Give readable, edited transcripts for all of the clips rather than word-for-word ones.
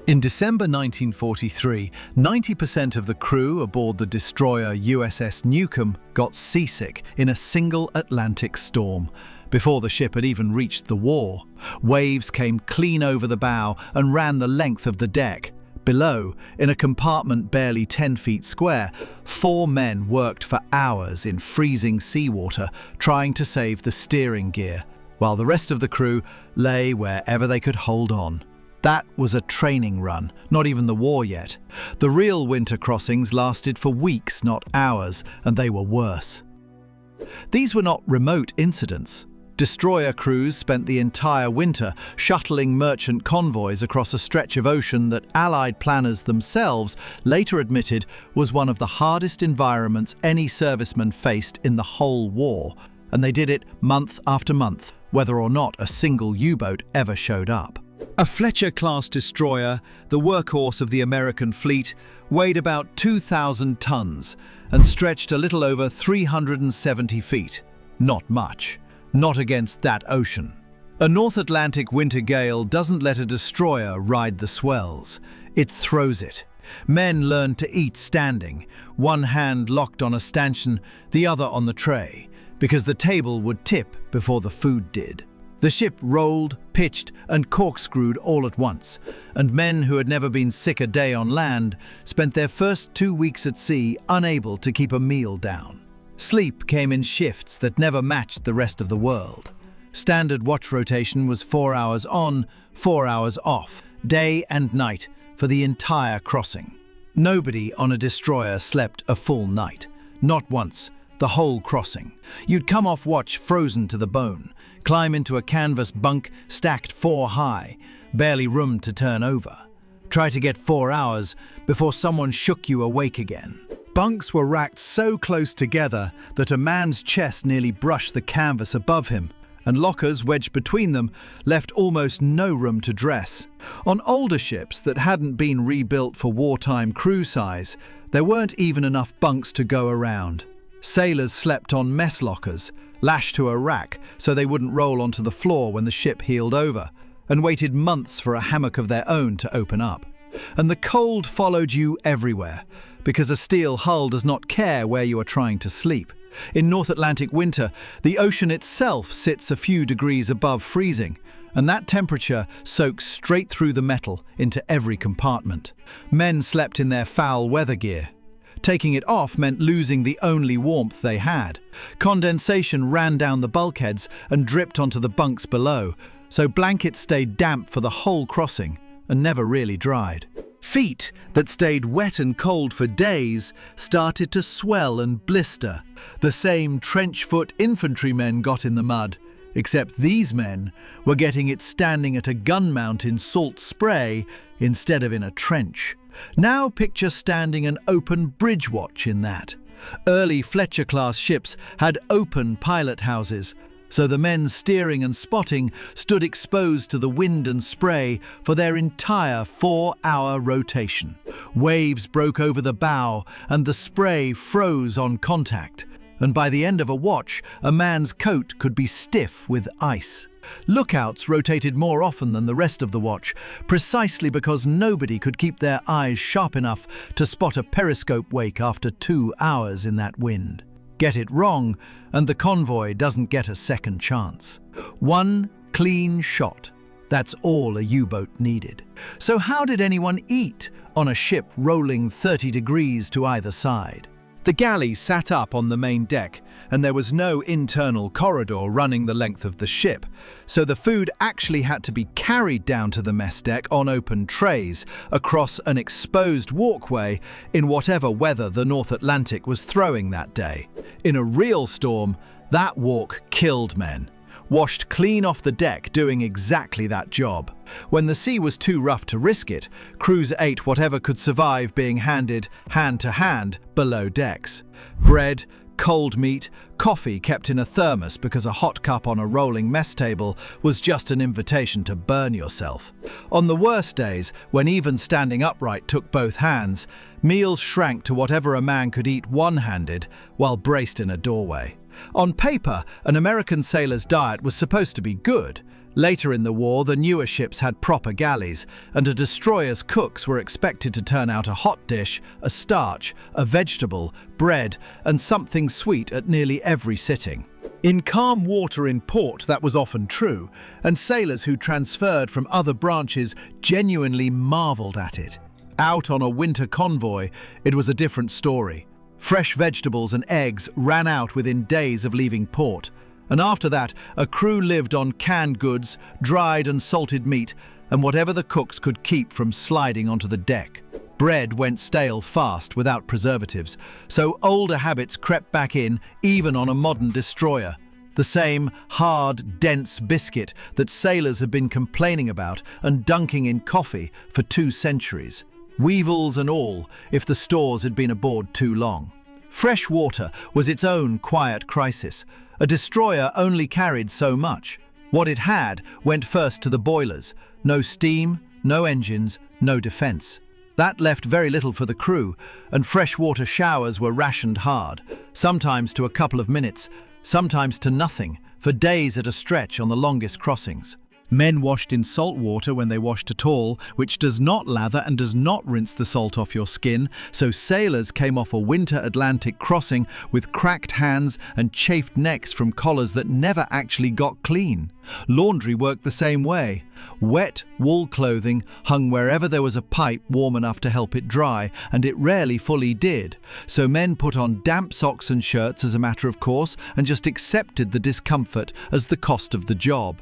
In December 1943, 90% of the crew aboard the destroyer USS Newcomb got seasick in a single Atlantic storm. Before the ship had even reached the war, waves came clean over the bow and ran the length of the deck. Below, in a compartment barely 10 feet square, 4 men worked for hours in freezing seawater trying to save the steering gear, while the rest of the crew lay wherever they could hold on. That was a training run, not even the war yet. The real winter crossings lasted for weeks, not hours, and they were worse. These were not remote incidents. Destroyer crews spent the entire winter shuttling merchant convoys across a stretch of ocean that Allied planners themselves later admitted was one of the hardest environments any serviceman faced in the whole war, and they did it month after month, whether or not a single U-boat ever showed up. A Fletcher-class destroyer, the workhorse of the American fleet, weighed about 2,000 tons and stretched a little over 370 feet. Not much. Not against that ocean. A North Atlantic winter gale doesn't let a destroyer ride the swells. It throws it. Men learned to eat standing, one hand locked on a stanchion, the other on the tray, because the table would tip before the food did. The ship rolled, pitched, and corkscrewed all at once, and men who had never been sick a day on land spent their first 2 weeks at sea unable to keep a meal down. Sleep came in shifts that never matched the rest of the world. Standard watch rotation was 4 hours on, 4 hours off, day and night, for the entire crossing. Nobody on a destroyer slept a full night. Not once, the whole crossing. You'd come off watch frozen to the bone, climb into a canvas bunk stacked 4 high, barely room to turn over. Try to get 4 hours before someone shook you awake again. Bunks were racked so close together that a man's chest nearly brushed the canvas above him, and lockers wedged between them left almost no room to dress. On older ships that hadn't been rebuilt for wartime crew size, there weren't even enough bunks to go around. Sailors slept on mess lockers, lashed to a rack so they wouldn't roll onto the floor when the ship heeled over, and waited months for a hammock of their own to open up. And the cold followed you everywhere, because a steel hull does not care where you are trying to sleep. In North Atlantic winter, the ocean itself sits a few degrees above freezing, and that temperature soaks straight through the metal into every compartment. Men slept in their foul weather gear. Taking it off meant losing the only warmth they had. Condensation ran down the bulkheads and dripped onto the bunks below, so blankets stayed damp for the whole crossing and never really dried. Feet that stayed wet and cold for days started to swell and blister. The same trench-foot infantrymen got in the mud, except these men were getting it standing at a gun mount in salt spray instead of in a trench. Now picture standing an open bridge watch in that. Early Fletcher-class ships had open pilot houses, so the men steering and spotting stood exposed to the wind and spray for their entire 4-hour rotation. Waves broke over the bow and the spray froze on contact, and by the end of a watch, a man's coat could be stiff with ice. Lookouts rotated more often than the rest of the watch, precisely because nobody could keep their eyes sharp enough to spot a periscope wake after 2 hours in that wind. Get it wrong, and the convoy doesn't get a second chance. One clean shot. That's all a U-boat needed. So how did anyone eat on a ship rolling 30 degrees to either side? The galley sat up on the main deck, and there was no internal corridor running the length of the ship, so the food actually had to be carried down to the mess deck on open trays across an exposed walkway in whatever weather the North Atlantic was throwing that day. In a real storm, that walk killed men. Washed clean off the deck doing exactly that job. When the sea was too rough to risk it, crews ate whatever could survive being handed hand to hand below decks. Bread, cold meat, coffee kept in a thermos because a hot cup on a rolling mess table was just an invitation to burn yourself. On the worst days, when even standing upright took both hands, meals shrank to whatever a man could eat one-handed while braced in a doorway. On paper, an American sailor's diet was supposed to be good. Later in the war, the newer ships had proper galleys, and a destroyer's cooks were expected to turn out a hot dish, a starch, a vegetable, bread, and something sweet at nearly every sitting. In calm water in port, that was often true, and sailors who transferred from other branches genuinely marveled at it. Out on a winter convoy, it was a different story. Fresh vegetables and eggs ran out within days of leaving port. And after that, a crew lived on canned goods, dried and salted meat, and whatever the cooks could keep from sliding onto the deck. Bread went stale fast without preservatives, so older habits crept back in even on a modern destroyer. The same hard, dense biscuit that sailors had been complaining about and dunking in coffee for 2 centuries. Weevils and all, if the stores had been aboard too long. Fresh water was its own quiet crisis. A destroyer only carried so much. What it had went first to the boilers. No steam, no engines, no defense. That left very little for the crew, and freshwater showers were rationed hard, sometimes to a couple of minutes, sometimes to nothing, for days at a stretch on the longest crossings. Men washed in salt water when they washed at all, which does not lather and does not rinse the salt off your skin, so sailors came off a winter Atlantic crossing with cracked hands and chafed necks from collars that never actually got clean. Laundry worked the same way. Wet wool clothing hung wherever there was a pipe warm enough to help it dry, and it rarely fully did. So men put on damp socks and shirts as a matter of course and just accepted the discomfort as the cost of the job.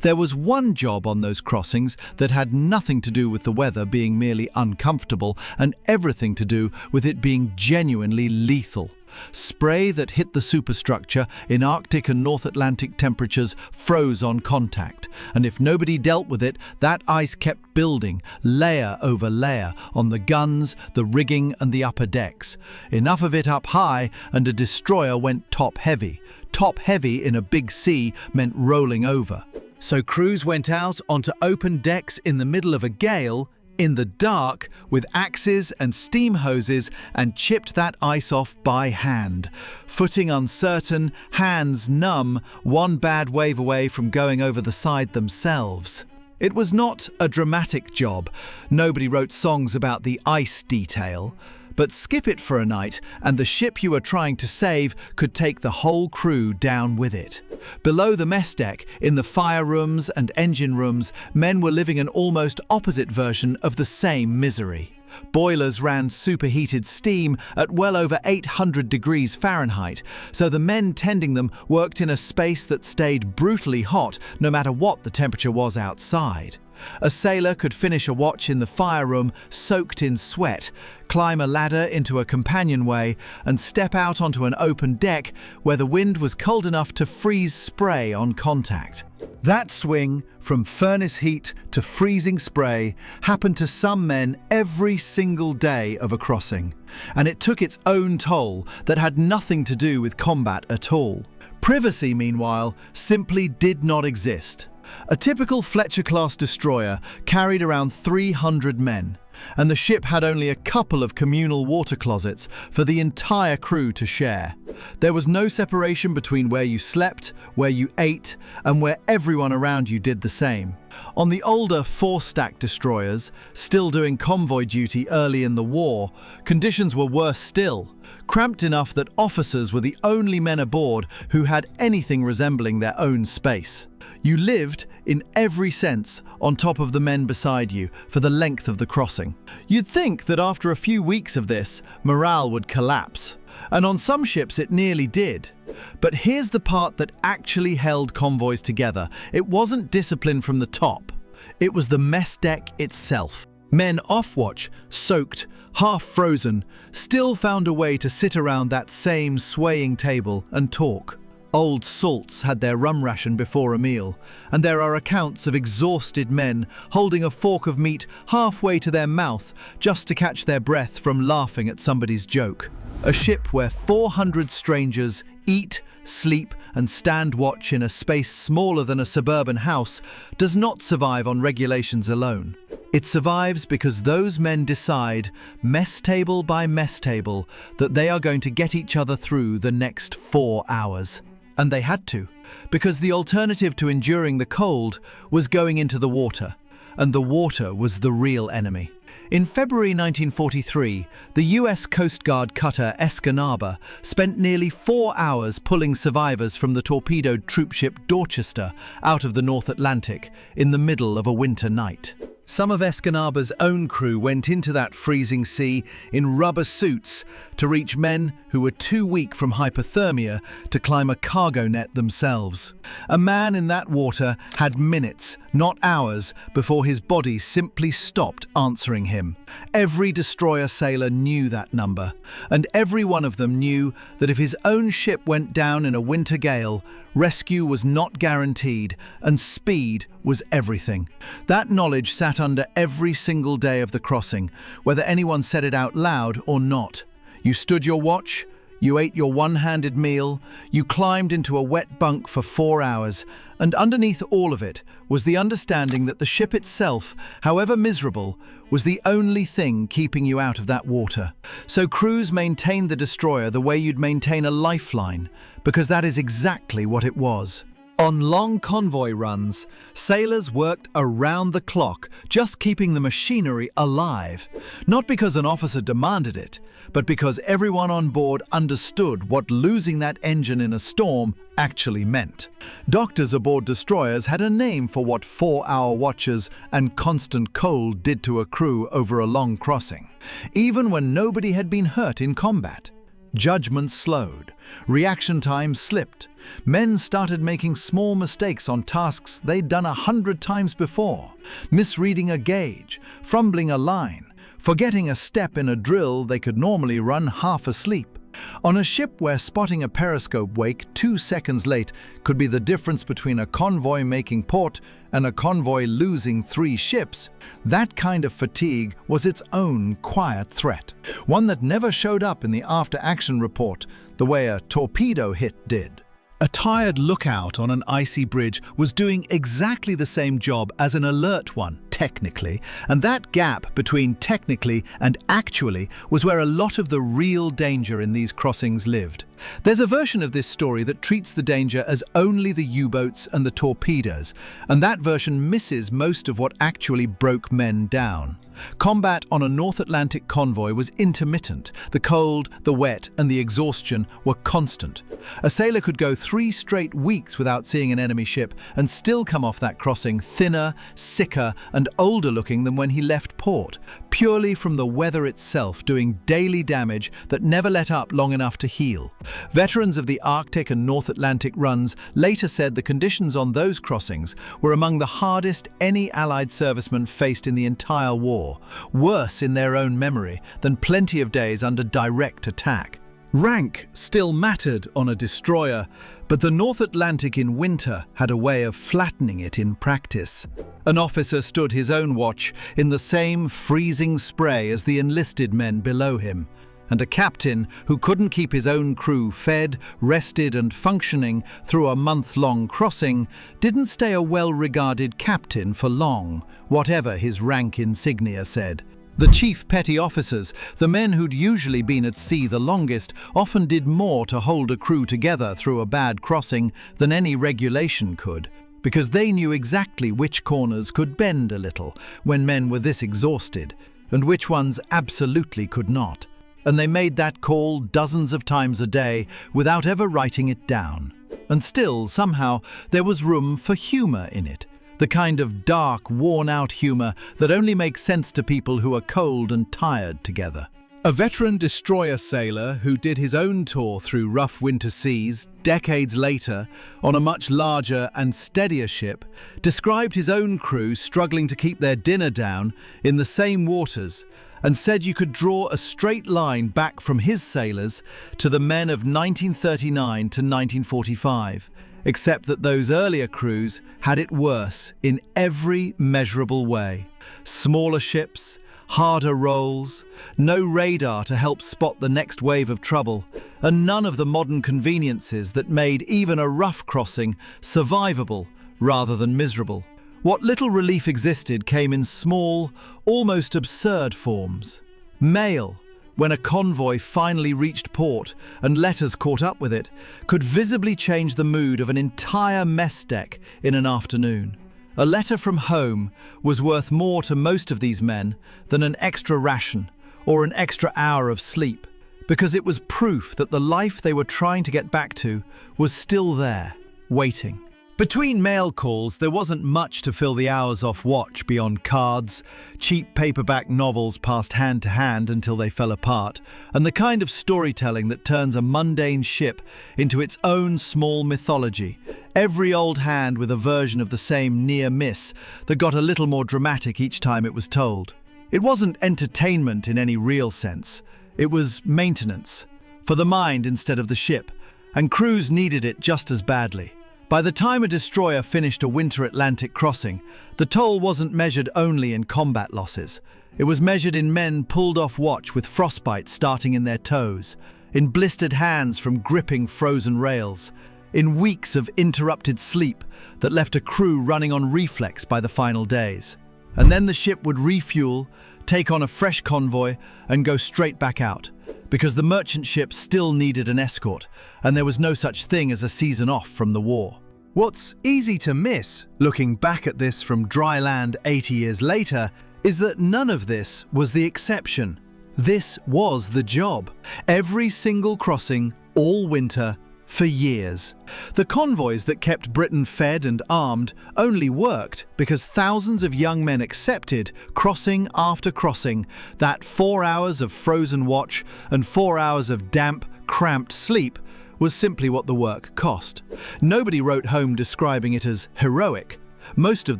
There was one job on those crossings that had nothing to do with the weather being merely uncomfortable and everything to do with it being genuinely lethal. Spray that hit the superstructure in Arctic and North Atlantic temperatures froze on contact, and if nobody dealt with it, that ice kept building, layer over layer, on the guns, the rigging and the upper decks. Enough of it up high and a destroyer went top-heavy. Top-heavy in a big sea meant rolling over. So crews went out onto open decks in the middle of a gale, in the dark, with axes and steam hoses, and chipped that ice off by hand. Footing uncertain, hands numb, one bad wave away from going over the side themselves. It was not a dramatic job. Nobody wrote songs about the ice detail. But skip it for a night, and the ship you were trying to save could take the whole crew down with it. Below the mess deck, in the fire rooms and engine rooms, men were living an almost opposite version of the same misery. Boilers ran superheated steam at well over 800 degrees Fahrenheit, so the men tending them worked in a space that stayed brutally hot no matter what the temperature was outside. A sailor could finish a watch in the fire room soaked in sweat, climb a ladder into a companionway, and step out onto an open deck where the wind was cold enough to freeze spray on contact. That swing from furnace heat to freezing spray happened to some men every single day of a crossing, and it took its own toll that had nothing to do with combat at all. Privacy, meanwhile, simply did not exist. A typical Fletcher-class destroyer carried around 300 men, and the ship had only a couple of communal water closets for the entire crew to share. There was no separation between where you slept, where you ate, and where everyone around you did the same. On the older 4-stack destroyers, still doing convoy duty early in the war, conditions were worse still, cramped enough that officers were the only men aboard who had anything resembling their own space. You lived, in every sense, on top of the men beside you for the length of the crossing. You'd think that after a few weeks of this, morale would collapse. And on some ships it nearly did. But here's the part that actually held convoys together. It wasn't discipline from the top. It was the mess deck itself. Men off watch, soaked, half frozen, still found a way to sit around that same swaying table and talk. Old salts had their rum ration before a meal, and there are accounts of exhausted men holding a fork of meat halfway to their mouth just to catch their breath from laughing at somebody's joke. A ship where 400 strangers eat, sleep and stand watch in a space smaller than a suburban house does not survive on regulations alone. It survives because those men decide, mess table by mess table, that they are going to get each other through the next 4 hours. And they had to, because the alternative to enduring the cold was going into the water, and the water was the real enemy. In February 1943, the US Coast Guard cutter Escanaba spent nearly 4 hours pulling survivors from the torpedoed troopship Dorchester out of the North Atlantic in the middle of a winter night. Some of Escanaba's own crew went into that freezing sea in rubber suits to reach men who were too weak from hypothermia to climb a cargo net themselves. A man in that water had minutes, not hours, before his body simply stopped answering him. Every destroyer sailor knew that number, and every one of them knew that if his own ship went down in a winter gale, rescue was not guaranteed, and speed was everything. That knowledge sat under every single day of the crossing, whether anyone said it out loud or not. You stood your watch, you ate your one-handed meal, you climbed into a wet bunk for 4 hours, and underneath all of it was the understanding that the ship itself, however miserable, was the only thing keeping you out of that water. So crews maintained the destroyer the way you'd maintain a lifeline, because that is exactly what it was. On long convoy runs, sailors worked around the clock, just keeping the machinery alive. Not because an officer demanded it, but because everyone on board understood what losing that engine in a storm actually meant. Doctors aboard destroyers had a name for what 4-hour watches and constant cold did to a crew over a long crossing. Even when nobody had been hurt in combat. Judgment slowed, reaction time slipped. Men started making small mistakes on tasks they'd done 100 times before, misreading a gauge, fumbling a line, forgetting a step in a drill they could normally run half asleep. On a ship where spotting a periscope wake 2 seconds late could be the difference between a convoy making port and a convoy losing 3 ships, that kind of fatigue was its own quiet threat, one that never showed up in the after-action report the way a torpedo hit did. A tired lookout on an icy bridge was doing exactly the same job as an alert one, technically, and that gap between technically and actually was where a lot of the real danger in these crossings lived. There's a version of this story that treats the danger as only the U-boats and the torpedoes, and that version misses most of what actually broke men down. Combat on a North Atlantic convoy was intermittent. The cold, the wet, and the exhaustion were constant. A sailor could go 3 straight weeks without seeing an enemy ship and still come off that crossing thinner, sicker, and older looking than when he left port, purely from the weather itself doing daily damage that never let up long enough to heal. Veterans of the Arctic and North Atlantic runs later said the conditions on those crossings were among the hardest any Allied servicemen faced in the entire war, worse in their own memory than plenty of days under direct attack. Rank still mattered on a destroyer, but the North Atlantic in winter had a way of flattening it in practice. An officer stood his own watch in the same freezing spray as the enlisted men below him, and a captain who couldn't keep his own crew fed, rested and functioning through a month-long crossing didn't stay a well-regarded captain for long, whatever his rank insignia said. The chief petty officers, the men who'd usually been at sea the longest, often did more to hold a crew together through a bad crossing than any regulation could, because they knew exactly which corners could bend a little when men were this exhausted, and which ones absolutely could not. And they made that call dozens of times a day without ever writing it down. And still, somehow, there was room for humour in it. The kind of dark, worn-out humour that only makes sense to people who are cold and tired together. A veteran destroyer sailor who did his own tour through rough winter seas decades later on a much larger and steadier ship described his own crew struggling to keep their dinner down in the same waters, and said you could draw a straight line back from his sailors to the men of 1939 to 1945, except that those earlier crews had it worse in every measurable way. Smaller ships, harder rolls, no radar to help spot the next wave of trouble, and none of the modern conveniences that made even a rough crossing survivable rather than miserable. What little relief existed came in small, almost absurd forms. Mail, when a convoy finally reached port and letters caught up with it, could visibly change the mood of an entire mess deck in an afternoon. A letter from home was worth more to most of these men than an extra ration or an extra hour of sleep, because it was proof that the life they were trying to get back to was still there, waiting. Between mail calls, there wasn't much to fill the hours off watch beyond cards, cheap paperback novels passed hand to hand until they fell apart, and the kind of storytelling that turns a mundane ship into its own small mythology. Every old hand with a version of the same near miss that got a little more dramatic each time it was told. It wasn't entertainment in any real sense. It was maintenance, for the mind instead of the ship, and crews needed it just as badly. By the time a destroyer finished a winter Atlantic crossing, the toll wasn't measured only in combat losses. It was measured in men pulled off watch with frostbite starting in their toes, in blistered hands from gripping frozen rails, in weeks of interrupted sleep that left a crew running on reflex by the final days. And then the ship would refuel, take on a fresh convoy, and go straight back out, because the merchant ship still needed an escort, and there was no such thing as a season off from the war. What's easy to miss, looking back at this from dry land 80 years later, is that none of this was the exception. This was the job. Every single crossing, all winter, for years. The convoys that kept Britain fed and armed only worked because thousands of young men accepted, crossing after crossing, that 4 hours of frozen watch and 4 hours of damp, cramped sleep was simply what the work cost. Nobody wrote home describing it as heroic. Most of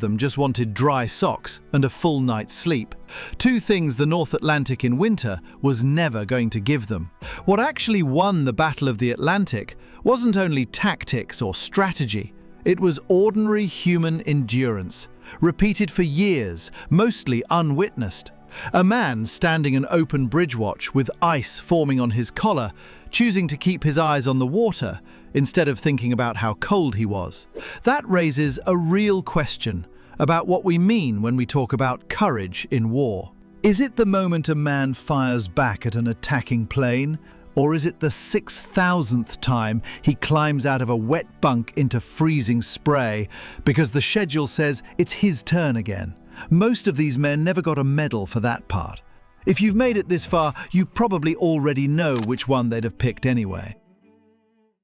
them just wanted dry socks and a full night's sleep. Two things the North Atlantic in winter was never going to give them. What actually won the Battle of the Atlantic wasn't only tactics or strategy. It was ordinary human endurance, repeated for years, mostly unwitnessed. A man standing an open bridge watch with ice forming on his collar, choosing to keep his eyes on the water instead of thinking about how cold he was. That raises a real question about what we mean when we talk about courage in war. Is it the moment a man fires back at an attacking plane? Or is it the 6,000th time he climbs out of a wet bunk into freezing spray because the schedule says it's his turn again? Most of these men never got a medal for that part. If you've made it this far, you probably already know which one they'd have picked anyway.